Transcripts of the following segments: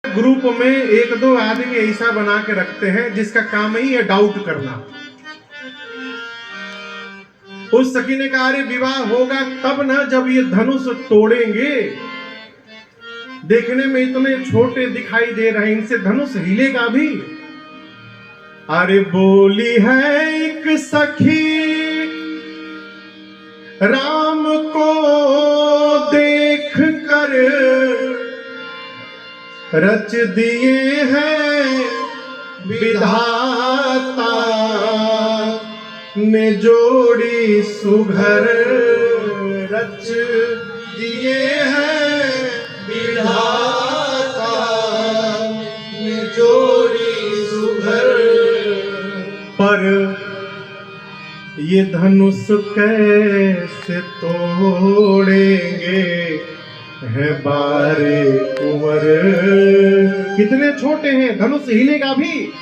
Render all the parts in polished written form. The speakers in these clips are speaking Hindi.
ग्रुप में एक दो आदमी ऐसा बना के रखते हैं जिसका काम ही है डाउट करना। उस सखी ने कहा, अरे विवाह होगा तब ना जब ये धनुष तोड़ेंगे, देखने में इतने छोटे दिखाई दे रहे हैं, इनसे धनुष हिलेगा भी? अरे बोली है एक सखी, राम को देख कर रच दिए हैं विधाता ने जोड़ी सुघर, रच दिए हैं विधाता ने जोड़ी सुघर, पर ये धनुष कैसे तोड़ेंगे है बारे कुंवर। कितने छोटे हैं, धनुष हिलेगा भी?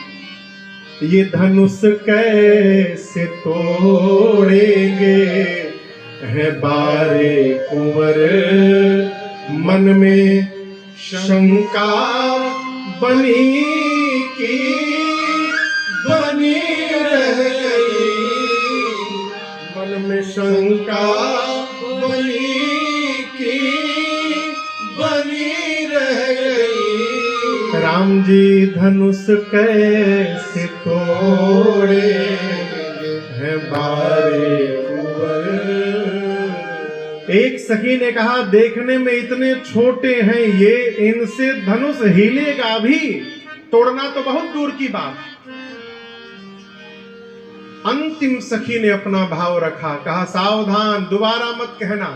ये धनुष कैसे तोड़ेंगे है बारे कुंवर। मन में शंका बनी की बनी रह गई, मन में शंका बनी की बनी रह गई। राम जी धनुष कैसे तोड़े हैं बारे कुंवर। एक सखी ने कहा, देखने में इतने छोटे हैं ये, इनसे धनुष हिलेगा भी? तोड़ना तो बहुत दूर की बात। अंतिम सखी ने अपना भाव रखा, कहा सावधान, दोबारा मत कहना।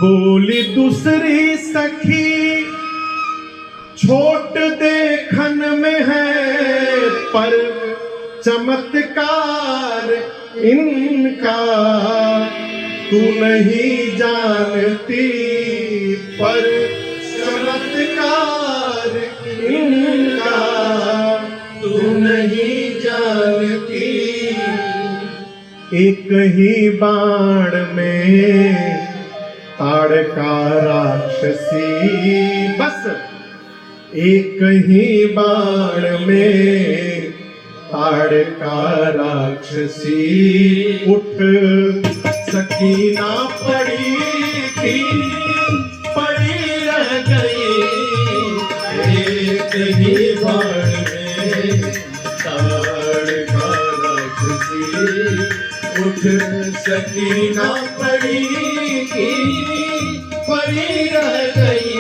बोली दूसरी सखी, छोट देखन में है पर चमत्कार इनका, तू नहीं जानती पर चमत्कार इनका, तू नहीं जानती। एक ही बाण में ताड़का राक्षसी, बस एक ही बाण में ताड़का राक्षसी। उठ सकी ना पड़ी थी, पड़ी रह गई। एक ही बाण में ताड़का राक्षसी, उठ सकी ना पड़ी थी, पड़ी रह गई।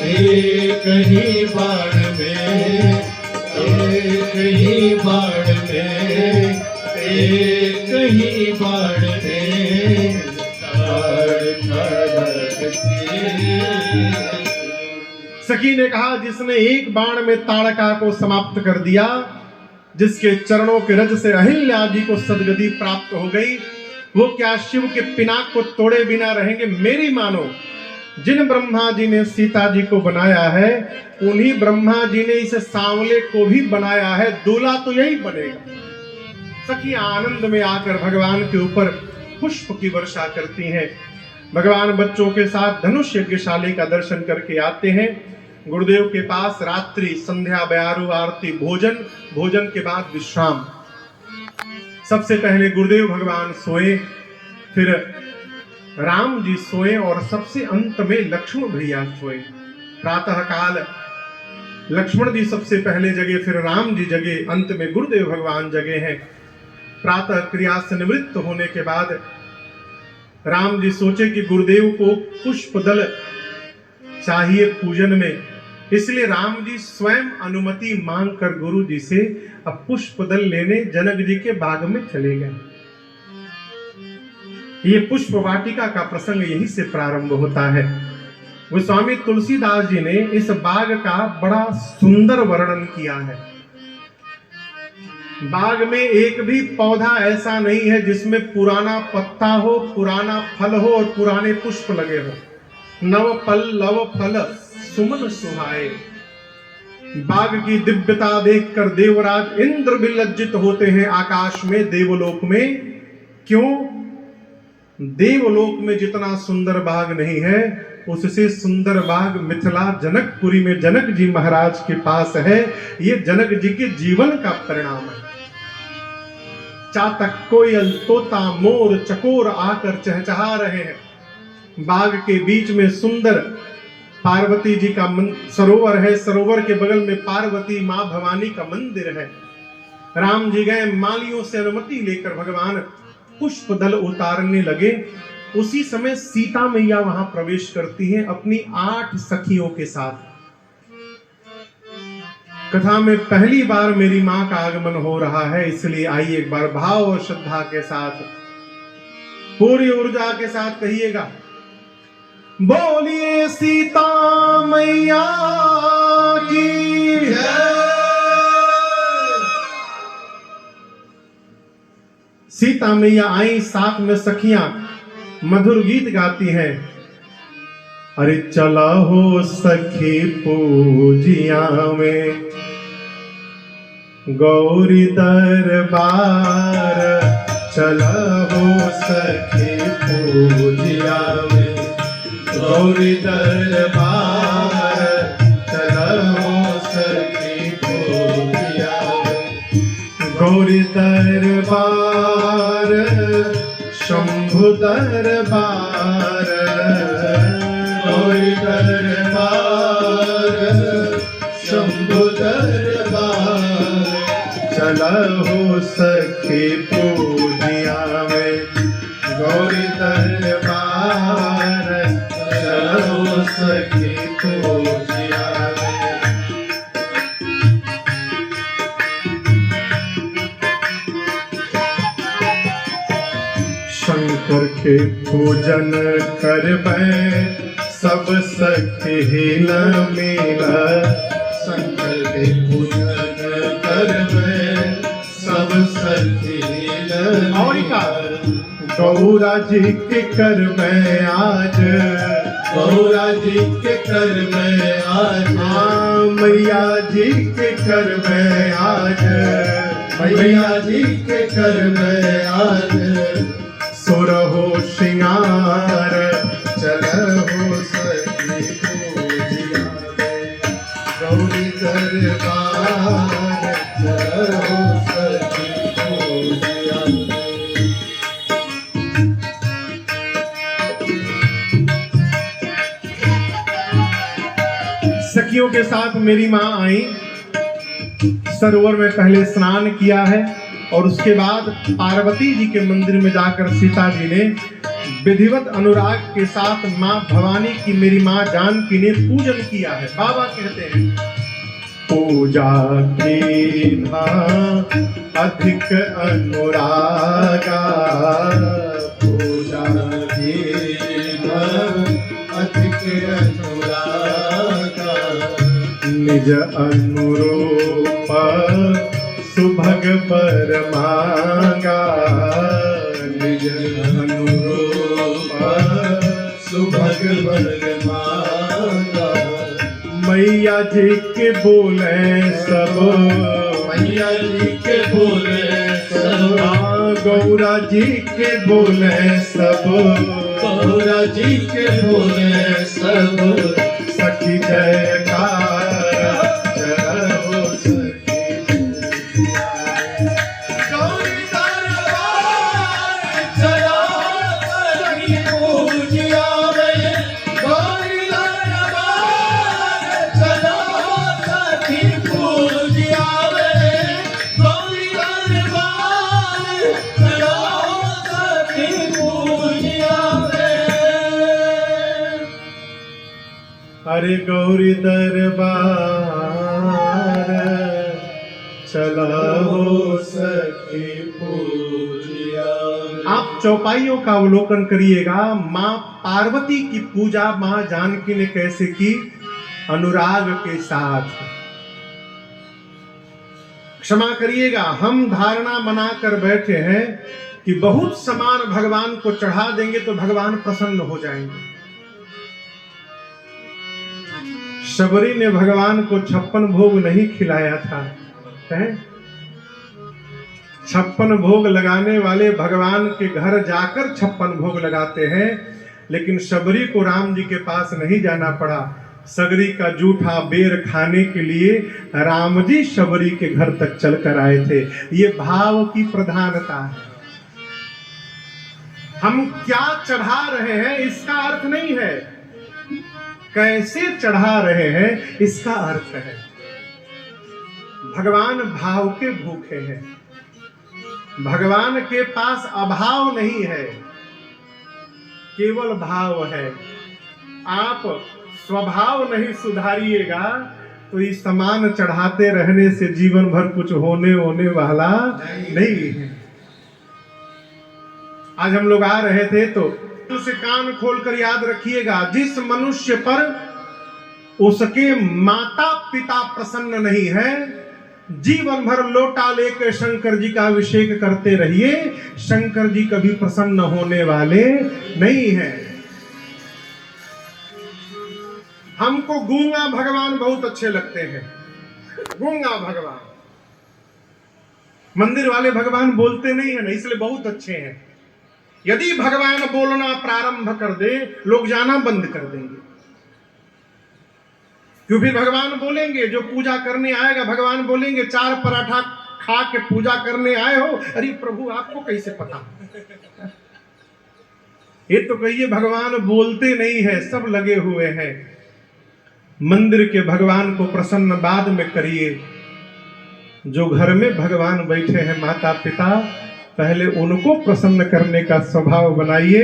एक ही बाण में, एक ही बाण में, एक ही बाण में ताड़का राक्षसी। सखी ने कहा, जिसने एक बाण में ताड़का को समाप्त कर दिया, जिसके चरणों के रज से अहिल्या जी को सदगति प्राप्त हो गई, वो क्या शिव के पिनाक को तोड़े बिना रहेंगे? मेरी मानो, जिन ब्रह्मा जी ने सीता जी को बनाया है, उन्हीं ब्रह्मा जी ने इस सांवले को भी बनाया है, दूल्हा तो यही बनेगा। सखी आनंद में आकर भगवान के ऊपर पुष्प की वर्षा करती हैं। भगवान बच्चों के साथ धनुष यज्ञशाली का दर्शन करके आते हैं। गुरुदेव के पास रात्रि संध्या बयारू आरती भोजन, भोजन के बाद विश्राम। सबसे पहले गुरुदेव भगवान सोए, फिर राम जी सोए और सबसे अंत में लक्ष्मण भैया सोए। प्रातः काल लक्ष्मण जी सबसे पहले जगे, फिर राम जी जगे, अंत में गुरुदेव भगवान जगे हैं। प्रातः क्रिया से निवृत्त होने के बाद राम जी सोचे कि गुरुदेव को पुष्प दल चाहिए पूजन में, इसलिए राम जी स्वयं अनुमति मांगकर गुरु जी से अब पुष्प दल लेने जनक जी के बाग में चले गए। ये पुष्प वाटिका का प्रसंग यहीं से प्रारंभ होता है। गोस्वामी तुलसीदास जी ने इस बाग का बड़ा सुंदर वर्णन किया है। बाग में एक भी पौधा ऐसा नहीं है जिसमें पुराना पत्ता हो, पुराना फल हो और पुराने पुष्प लगे हो। नव पल लव फल सुमन सुहाए। बाग की दिव्यता देखकर देवराज इंद्र भी लज्जित होते हैं आकाश में, देवलोक में। क्यों? देवलोक में जितना सुंदर बाग नहीं है उससे सुंदर बाग मिथिला जनकपुरी में जनक जी महाराज के पास है। ये जनक जी के जीवन का परिणाम है। चातक, कोयल, तोता, मोर, चकोर आकर चहचहा रहे हैं। बाग के बीच में सुंदर पार्वती जी का सरोवर है। सरोवर के बगल में पार्वती मां भवानी का मंदिर है। राम जी गए, मालियों से अनुमति लेकर भगवान पुष्प दल उतारने लगे। उसी समय सीता मैया वहां प्रवेश करती है अपनी 8 सखियों के साथ। कथा में पहली बार मेरी मां का आगमन हो रहा है, इसलिए आइए एक बार भाव और श्रद्धा के साथ, पूरी ऊर्जा के साथ कहिएगा, बोलिए सीता मैया की जय। सीता मैया आई, साथ में सखियां मधुर गीत गाती हैं। अरे चला हो सखी पूजिया में गौरी दरबार, चला हो सखी पूजिया में गौरी दरबार, चला हो सखी पूजिया में गौरी दरबार, शंभु दरबार, गौरी दरबार, शंभु दरबार, चला हो सखी पूजिया में गौरी दरबार, चला हो सखी पूजिया में। शंकर के पूजन करबै सब सखी न मिला, शंकर के पूजन करबै सब सखी न मिला। गौरा जी के करबै आज, गौरा जी के करबै आज, मैया जी के करबै आज, मैया जी के करबै आज, सुरहो श्रृंगार, चलहो सखी पूजिया में गौरी दरबार, चलहो सखी पूजिया में। सखियों के साथ मेरी मां आई। सरोवर में पहले स्नान किया है और उसके बाद पार्वती जी के मंदिर में जाकर सीता जी ने विधिवत अनुराग के साथ मां भवानी की, मेरी मां जानकी ने पूजन किया है। बाबा कहते हैं पूजा की था अधिक अनुरागा, पूजा की था अधिक अनुरागा, निज अनुरूप सुभग पर मांगा, निज अनुरूप सुभग पर मांगा। मैया जी के बोले सब, मैया जी के बोले सब, गौरा जी के बोले सब, गौरा जी के बोले सब, सखी जयकार, चलो सखी गौरी दरबार, चलो सखी पूजिया में गौरी दरबार, चलो सखी पूजिया में गौरी दरबार, चलो सखी पूजिया में। अरे गौरी दरबार, चला हो सखी पूजिया। आप चौपाइयों का अवलोकन करिएगा। मां पार्वती की पूजा मां जानकी ने कैसे की? अनुराग के साथ। क्षमा करिएगा, हम धारणा बनाकर बैठे हैं कि बहुत सामान भगवान को चढ़ा देंगे तो भगवान प्रसन्न हो जाएंगे। शबरी ने भगवान को 56 भोग नहीं खिलाया था, है? 56 भोग लगाने वाले भगवान के घर जाकर 56 भोग लगाते हैं, लेकिन शबरी को राम जी के पास नहीं जाना पड़ा। सगरी का जूठा बेर खाने के लिए राम जी शबरी के घर तक चलकर आए थे। ये भाव की प्रधानता है। हम क्या चढ़ा रहे हैं इसका अर्थ नहीं है, कैसे चढ़ा रहे हैं इसका अर्थ है। भगवान भाव के भूखे हैं, भगवान के पास अभाव नहीं है, केवल भाव है। आप स्वभाव नहीं सुधारिएगा तो इस सामान चढ़ाते रहने से जीवन भर कुछ होने वाला नहीं है। आज हम लोग आ रहे थे तो उसे कान खोलकर याद रखिएगा, जिस मनुष्य पर उसके माता पिता प्रसन्न नहीं है, जीवन भर लोटा लेकर शंकर जी का अभिषेक करते रहिए, शंकर जी कभी प्रसन्न होने वाले नहीं हैं। हमको गूंगा भगवान बहुत अच्छे लगते हैं, गूंगा भगवान। मंदिर वाले भगवान बोलते नहीं है ना, इसलिए बहुत अच्छे हैं। यदि भगवान बोलना प्रारंभ कर दे, लोग जाना बंद कर देंगे। क्यों? फिर भगवान बोलेंगे, जो पूजा करने आएगा भगवान बोलेंगे, 4 पराठा खा के पूजा करने आए हो? अरे प्रभु आपको कैसे पता? ये तो कहिए भगवान बोलते नहीं है, सब लगे हुए हैं। मंदिर के भगवान को प्रसन्न बाद में करिए। जो घर में भगवान बैठे हैं माता पिता, पहले उनको प्रसन्न करने का स्वभाव बनाइए।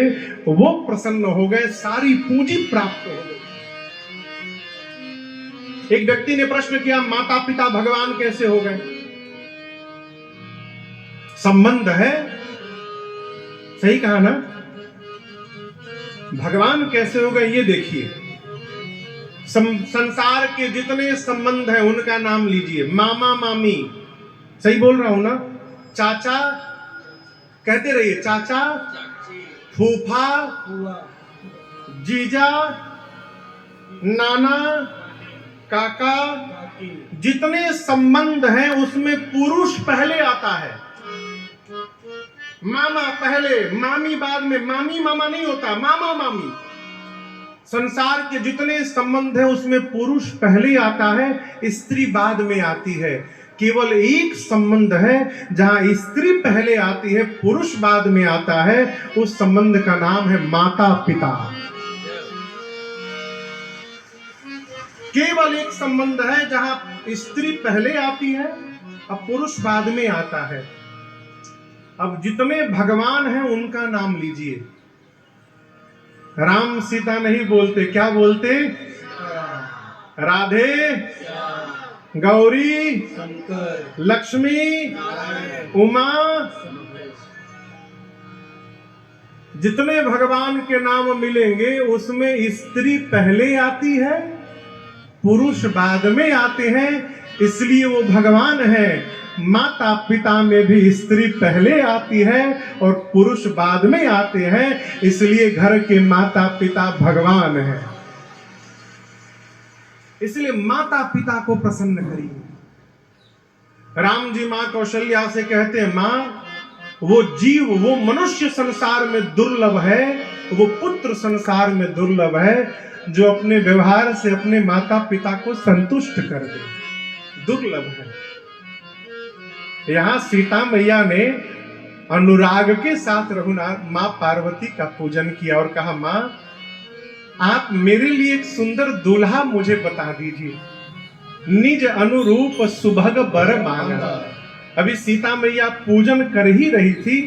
वो प्रसन्न हो गए, सारी पूंजी प्राप्त हो गई। एक व्यक्ति ने प्रश्न किया, माता पिता भगवान कैसे हो गए? संबंध है, सही कहा ना? भगवान कैसे हो गए ये देखिए। संसार के जितने संबंध हैं उनका नाम लीजिए। मामा मामी, सही बोल रहा हूं ना? चाचा, कहते रहिए, चाचा, फूफा, जीजा, नाना, काका, जितने संबंध हैं उसमें पुरुष पहले आता है। मामा पहले, मामी बाद में। मामी मामा नहीं होता, मामा मामी। संसार के जितने संबंध हैं उसमें पुरुष पहले आता है, स्त्री बाद में आती है। केवल एक संबंध है जहां स्त्री पहले आती है, पुरुष बाद में आता है। उस संबंध का नाम है माता पिता। केवल एक संबंध है जहां स्त्री पहले आती है और पुरुष बाद में आता है। अब जितने भगवान हैं उनका नाम लीजिए। राम सीता नहीं बोलते, क्या बोलते? राधे, गौरी, लक्ष्मी, उमा। जितने भगवान के नाम मिलेंगे उसमें स्त्री पहले आती है, पुरुष बाद में आते हैं। इसलिए वो भगवान है। माता पिता में भी स्त्री पहले आती है और पुरुष बाद में आते हैं। इसलिए घर के माता पिता भगवान है। इसलिए माता पिता को प्रसन्न करिए। राम जी मां कौशल्या से कहते हैं, मां, वो जीव, वो मनुष्य संसार में दुर्लभ है, वो पुत्र संसार में दुर्लभ है जो अपने व्यवहार से अपने माता पिता को संतुष्ट कर दे। दुर्लभ है। यहां सीता मैया ने अनुराग के साथ रघुनाथ मां पार्वती का पूजन किया और कहा, मां, आप मेरे लिए एक सुंदर दूल्हा मुझे बता दीजिए। निज अनुरूप सुभग बर मांगा। अभी सीता मैया पूजन कर ही रही थी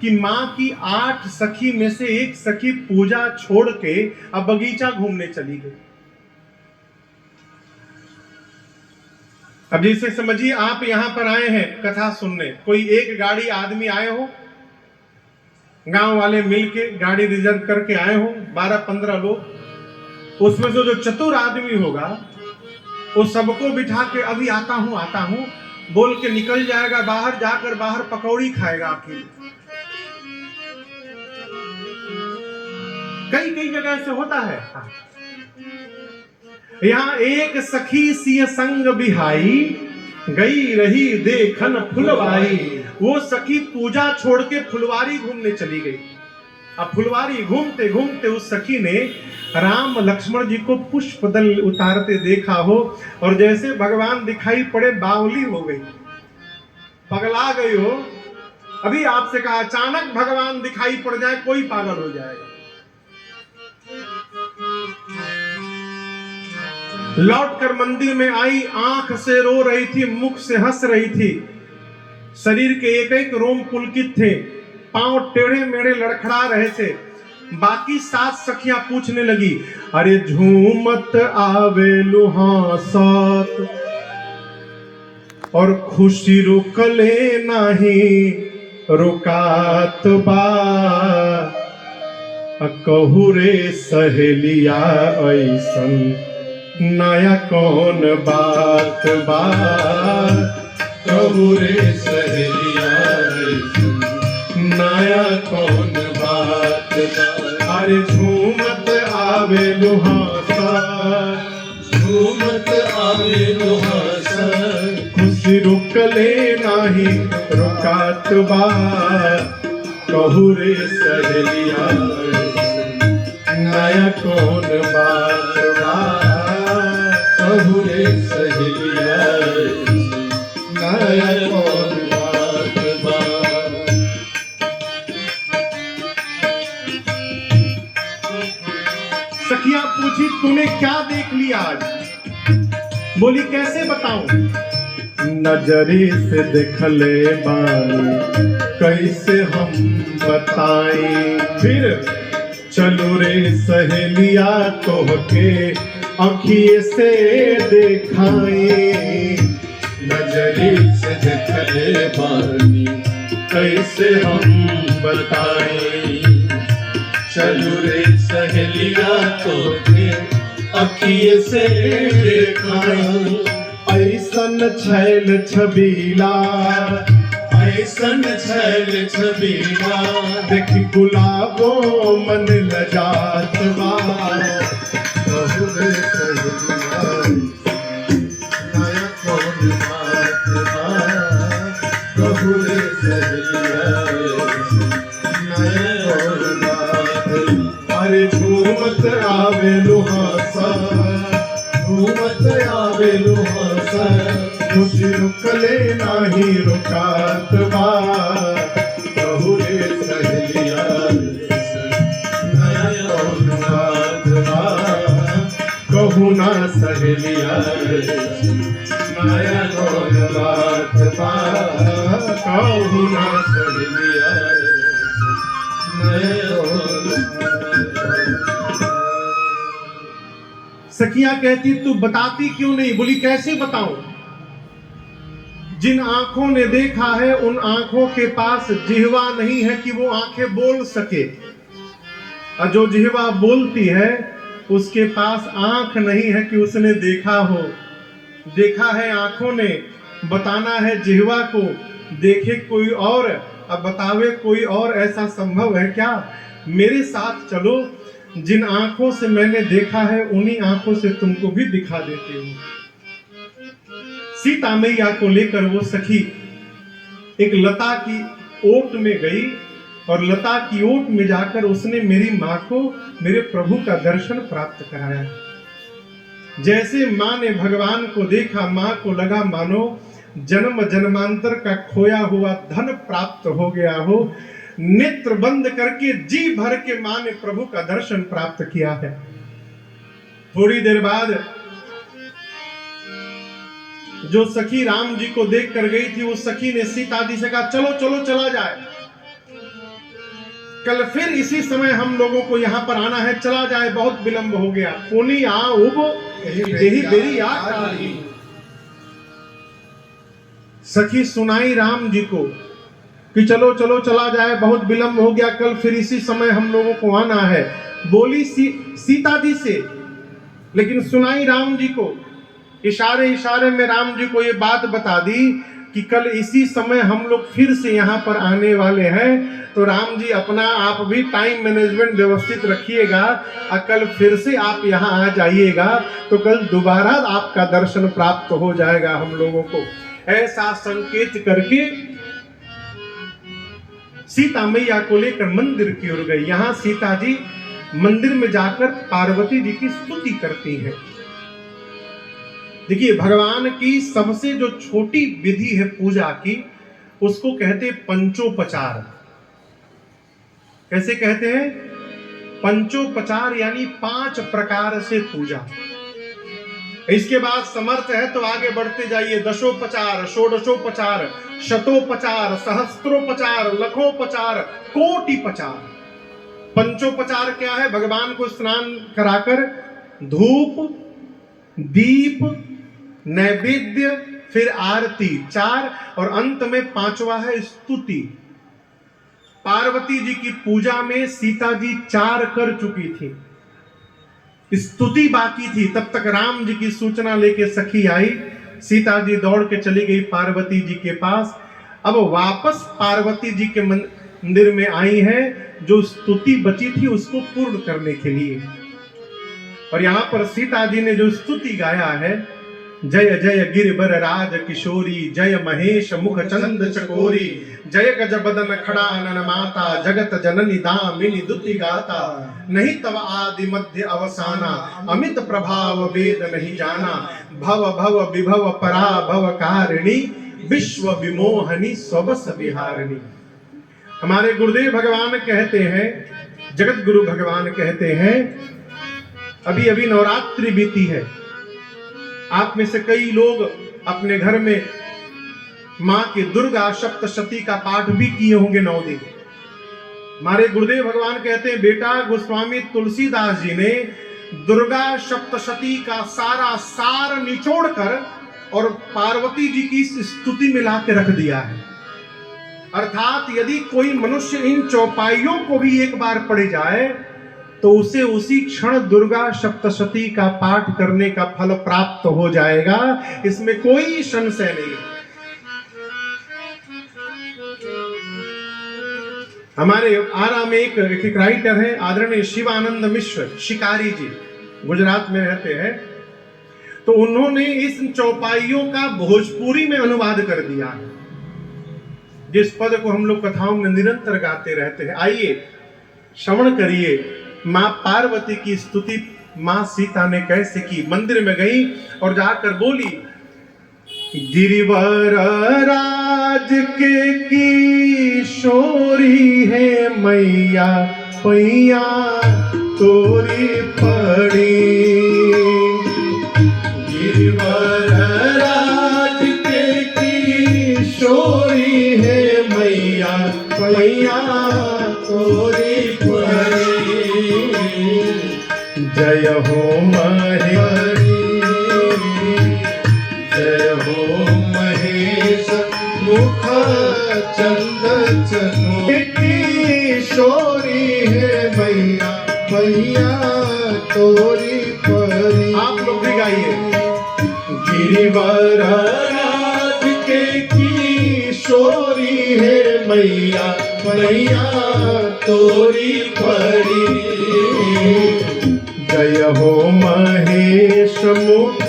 कि मां की 8 सखी में से एक सखी पूजा छोड़ के अब बगीचा घूमने चली गई। अब जैसे समझिए आप यहां पर आए हैं कथा सुनने, कोई एक गाड़ी आदमी आए हो, गांव वाले मिलके गाड़ी रिजर्व करके आए हो, 12-15 लोग। उसमें से जो चतुर आदमी होगा वो सबको बिठा के अभी आता हूं बोल के निकल जाएगा बाहर, जाकर बाहर पकौड़ी खाएगा अकेले। कई जगह से होता है। यहाँ एक सखी सिय संग बिहाई, गई रही देखन फुलवारी। वो सखी पूजा छोड़ के फुलवारी घूमने चली गई। अब फुलवारी घूमते घूमते उस सखी ने राम लक्ष्मण जी को पुष्प दल उतारते देखा हो, और जैसे भगवान दिखाई पड़े बावली हो गई, पगला गई हो। अभी आपसे कहा अचानक भगवान दिखाई पड़ जाए कोई पागल हो जाएगा। लौटकर मंदिर में आई, आंख से रो रही थी, मुख से हंस रही थी, शरीर के एक एक रोम पुलकित थे, पांव टेढ़े मेढ़े लड़खड़ा रहे थे। बाकी 7 सखियां पूछने लगी, अरे झूमत आवे लुहासत और खुशी रुकले नहीं रुकात बा, कहू रे सहेलिया ऐसन नया कौन बात बा, कहू रे सहेलिया ऐसन नया कौन बात बा। अरे झूमत आवे लुहासा, झूमत आवे लुहासा, खुशी रुकले नाही रुकात बा, कहू रे सहेलिया नया कौन बात बा, कहू रे सहेलिया नया कौन बात बा। सखिया पूछी तूने क्या देख लिया आज? बोली कैसे बताऊं? नजरी से देखले बानी कैसे हम बताएं, फिर चलो रे सहेलिया तोहके अखिए से देखाए, नजरी से देखले बानी कैसे हम बताएं, चलो रे सहेलिया तोहके अखिए से देखाए। ऐसन छैल छबीला, ऐसन छैल छबीला, देखी गुलाबो मन लजात बा, कहू रे सहेलिया नया कौन बात बा, कहू रे सहेलिया नया कौन बात बा। अरे झूमत आवे लुहासा, झूमत आवे लुहासा, खुशी रुकले नाही रुकात बा, कहू रे सहेलिया नया कौन बात बा, कहू ना सहेलिया नया कौन बात बा, कहू ना सहेलिया नया कौन बात बा। सखिया कहती तू बताती क्यों नहीं? बोली कैसे बताऊं? जिन आंखों ने देखा है उन आंखों के पास जिह्वा नहीं है कि वो आंखें बोल सके, और जो जिह्वा बोलती है उसके पास आंख नहीं है कि उसने देखा हो। देखा है आंखों ने, बताना है जिह्वा को, देखे कोई और अब बतावे कोई और, ऐसा संभव है क्या? मेरे साथ चलो, जिन आंखों से मैंने देखा है उन्हीं आंखों से तुमको भी दिखा देती हूँ। सीता मैया को लेकर वो सखी एक लता की ओट में गई, और लता की ओट में जाकर उसने मेरी माँ को मेरे प्रभु का दर्शन प्राप्त कराया। जैसे माँ ने भगवान को देखा, माँ को लगा मानो जन्म जन्मांतर का खोया हुआ धन प्राप्त हो गया हो। नेत्र बंद करके जी भर के माँ ने प्रभु का दर्शन प्राप्त किया है। थोड़ी देर बाद जो सखी राम जी को देख कर गई थी, उस सखी ने सीता जी से कहा चलो चलो चला जाए, कल फिर इसी समय हम लोगों को यहाँ पर आना है, चला जाए, बहुत विलंब हो गया। पुनी आ उब यही बेरी आ टारी। सखी सुनाई राम जी को कि चलो चलो चला जाए, बहुत विलंब हो गया, कल फिर इसी समय हम लोगों को आना है। बोली सीता जी से, लेकिन सुनाई राम जी को। इशारे इशारे में राम जी को ये बात बता दी कि कल इसी समय हम लोग फिर से यहाँ पर आने वाले हैं। तो राम जी अपना आप भी टाइम मैनेजमेंट व्यवस्थित रखिएगा, और कल फिर से आप यहाँ आ जाइएगा, तो कल दोबारा आपका दर्शन प्राप्त हो जाएगा हम लोगों को। ऐसा संकेत करके सीता मैया को लेकर मंदिर की ओर गई। यहां सीता जी मंदिर में जाकर पार्वती जी की स्तुति करती हैं। देखिए, भगवान की सबसे जो छोटी विधि है पूजा की, उसको कहते हैं पंचोपचार। कैसे कहते हैं? पंचोपचार, यानी 5 प्रकार से पूजा। इसके बाद समर्थ है तो आगे बढ़ते जाइए। दशोपचार, षोडशोपचार, शतोपचार, सहस्त्रोपचार, लखोपचार, कोटिपचार। पंचोपचार क्या है? भगवान को स्नान कराकर धूप, दीप, नैवेद्य, फिर आरती, 4, और अंत में 5वां है स्तुति। पार्वती जी की पूजा में सीता जी 4 कर चुकी थी, स्तुति बाकी थी। तब तक राम जी की सूचना लेके सखी आई, सीता जी दौड़ के चली गई पार्वती जी के पास। अब वापस पार्वती जी के मंदिर में आई है, जो स्तुति बची थी उसको पूर्ण करने के लिए। और यहां पर सीता जी ने जो स्तुति गाया है, जय जय गिरिवर राज किशोरी, जय महेश मुख चंद चकोरी, जय गज बदन खड़ानन माता, जगत जननी दामिनी दुति गाता, नहीं तव आदि मध्य अवसाना, अमित प्रभाव वेद नहीं जाना, भव भव विभव पराभव कारिणी, विश्व विमोहनी स्वबस विहारिणी। हमारे गुरुदेव भगवान कहते हैं, जगत गुरु भगवान कहते हैं, अभी अभी नवरात्रि बीती है। आप में से कई लोग अपने घर में मां की दुर्गा सप्तशती का पाठ भी किए होंगे 9 दिन। हमारे गुरुदेव भगवान कहते हैं, बेटा, गोस्वामी तुलसीदास जी ने दुर्गा सप्तशती का सारा सार निचोड़कर और पार्वती जी की स्तुति मिला के रख दिया है। अर्थात यदि कोई मनुष्य इन चौपाइयों को भी एक बार पढ़ जाए तो उसे उसी क्षण दुर्गा सप्तशती का पाठ करने का फल प्राप्त हो जाएगा, इसमें कोई संशय नहीं। हमारे आरा में एक राइटर है, आदरणीय शिवानंद मिश्र शिकारी जी, गुजरात में रहते हैं। तो उन्होंने इस चौपाइयों का भोजपुरी में अनुवाद कर दिया है, जिस पद को हम लोग कथाओं में निरंतर गाते रहते हैं। आइए श्रवण करिए, मां पार्वती की स्तुति मां सीता ने कैसे की। मंदिर में गई और जाकर बोली, गिरिवर राज के किशोरी है मैया, पैया तोरी पड़ी। गिरिवर राज के किशोरी है मैया, पैया तोरी पड़ी। जय हो महेश्वरी, जय हो महेश मुख चंद चकोरी, किशोरी है मैया, मैया तोरी परी। आप लोग भी गाइए। गिरिवर राज के किशोरी है मैया, मैया तोरी परी। जय हो महेश मुख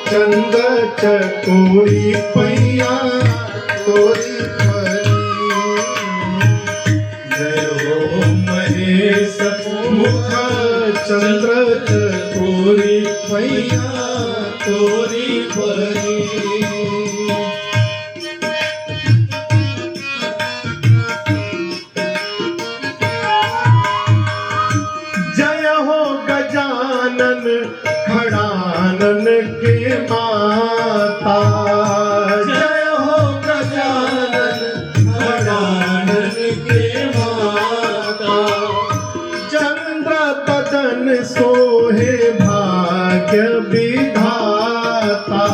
चंद चकोरी, पैया तोरी परी। जय हो महेश मुख चंद्र चकोरी, पैया तोरी परी। खड़ानन के माता, जय हो गजानन खड़ानन के माता। चंद्र बदन सोहे भाग्य विधाता,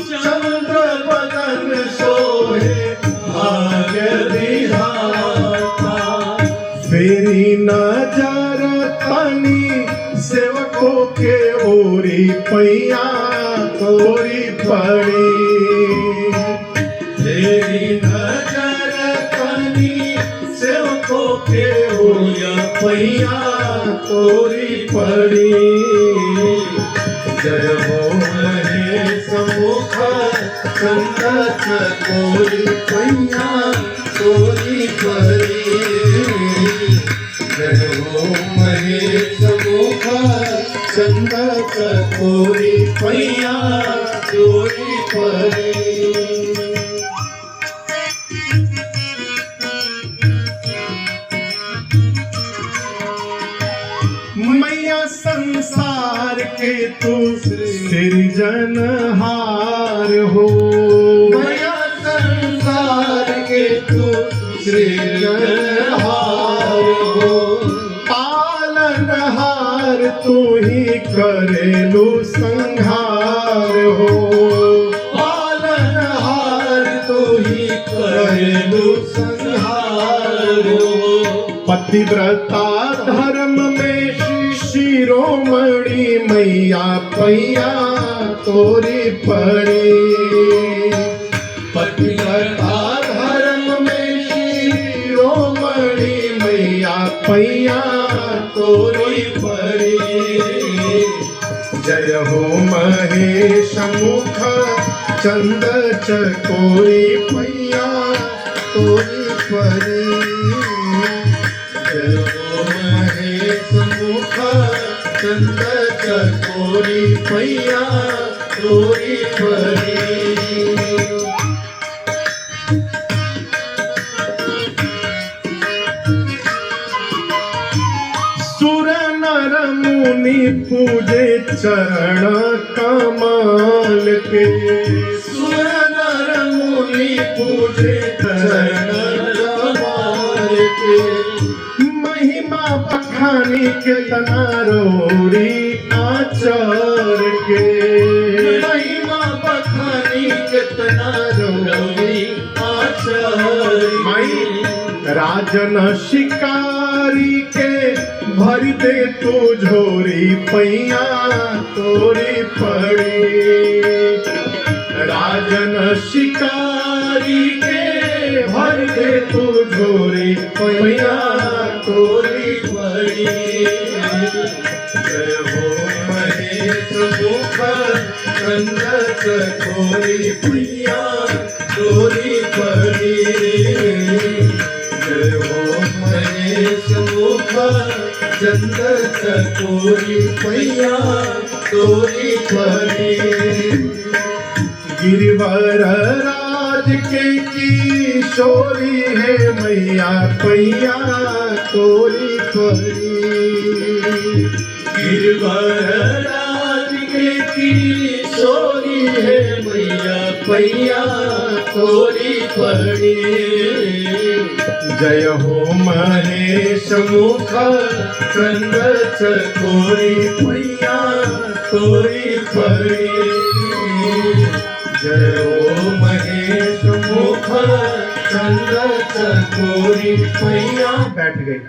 चंद्र बदन सोहे भाग्य विधाता। फेरी नजर तनी सेवकों के ओरी, पैया तोरी पड़ी। तेरी नजर तनी सेवकों के ओरी, पैया तोरी पड़ी। जय हो महेश मुख चंद चकोरी पैया तोरी परी। जय हो महेश मुख चंद चकोरी पैया तोरी परी। मैया संसार के तू सृजनहार हो। मैया संसार के तू सृजनहार हो। पालनहार तू ही करेलू संहार हो। पालनहार तू ही करेलू संहार हो। पतिव्रता धर्म में शिरोमणि मैया पैया तोरी पड़ी। पतिव्रता धर्म में शिरोमणि मैया पैया तोरी पड़ी। जय हो महेश मुख चंद चकोरी पैया तोरी पड़ी। जय हो महेश मुख चंद चकोरी पैया तोरी परी। सुर नर मुनि पूजे चरण कमल के। सुर नर मुनि पूजे चरण कमल के। महिमा बखानी कितना रोरी आचर के। महिमा बखानी कितना रोरी आचर। माई राजन शिकारी के भर दे तू झोरी पैया तोरी पड़ी। राजन शिकारी के भर दे तू झोरी पैया तोरी पड़ी। जय हो महेश मुख चंद चकोरी पैया तोरी परी। जय हो महेश मुख चंद चकोरी पैया तोरी परी। गिरिवर राज के किशोरी है मैया पैया तोरी परी। गिरवर राज के किशोरी है मैया पैया तोरी परी। जय हो महेश मुख चंद चकोरी पैया तोरी परी। जय हो महेश मुख चंद चकोरी पैया। बैठ गई।